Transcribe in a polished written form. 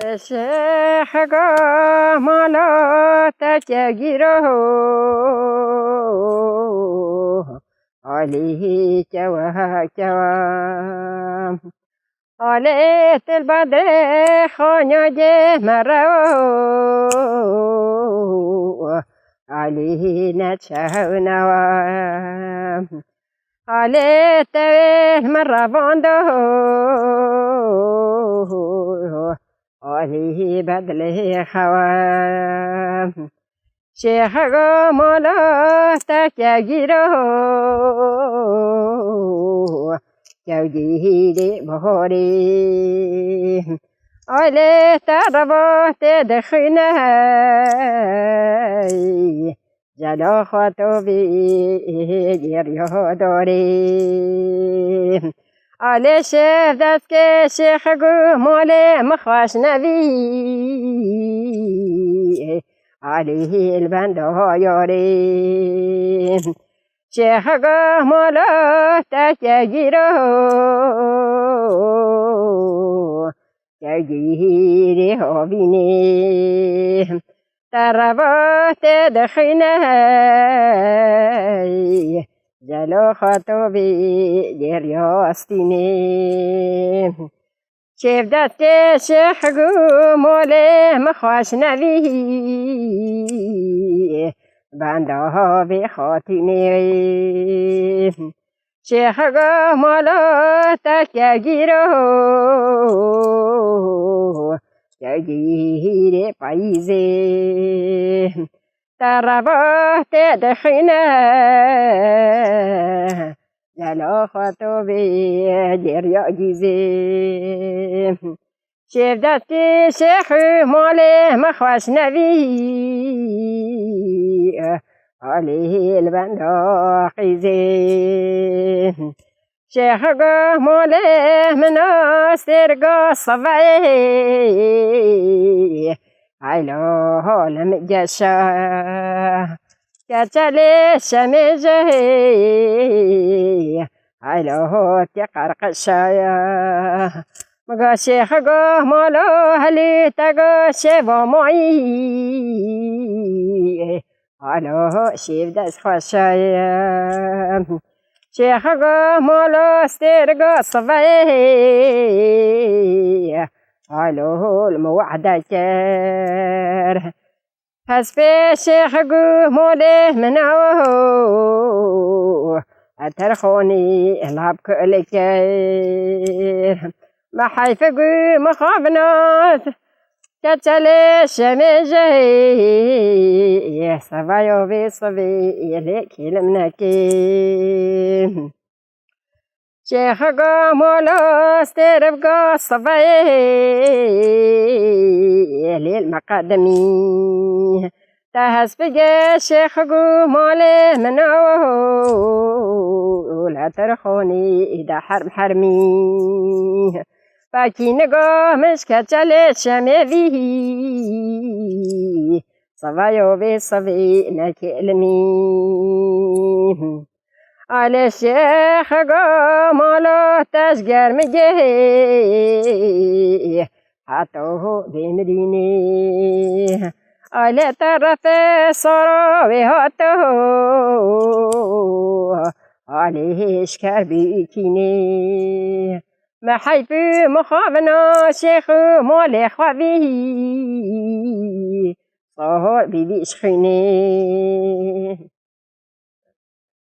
شیخگا مالا تکگیرو علی جوا جوا علی تل بدر خانه مرو علی نچه نوا علی تل مرواندو علی بدل خوام شیخگا مالا تکگیرو جوجیهی بخوری علی تربات دخینه جلا خطو بی گریه داری علی شیف دست که شیخگو مال مخواش نبی علی البند یاری شیخگو مالا تکگیرو جگیری ها بینی تربات دخینه جلو خطوبی گریاستینه شیف دست شیخگو مال مخواش نوی بنده ها به خاطینه شیخگا مالا تکگیرو جگیر پاییزه تربات دخینه جلا خطوبی گریا گیزه شیف دستی شیخ مال مخواش نوی علی البندا خیزه شیخگا مال مناسترگا صوی علا حالم جشا کچلی شمیجه علا هاتی قرقشا مگا شیخگا مالا هلی تگا شیوا معی علا شیف دست خوشا شیخگا مالا استرگا صوی علا الموعده کر پس به شیخگو ماله منو اترخونی العب کلکر محیفگو مخابنات کچلی شمیجه صویو بی صوی لیکلم نکی شیخگا مالا استربگا صوی لیل مقدمی تهز بگه شیخگو مال منو لا ترخونی دا حرم حرمی باکی نگاه مشکت چلی شمیوی صویو بی صوی نکلمی علی شیخگا مالا تشگر میگه حتی بیمرینی علی طرف سراوی حتی علی اشکر بیکینی محیف مخابنا شیخ مال خوابی صهر بیبیش خینی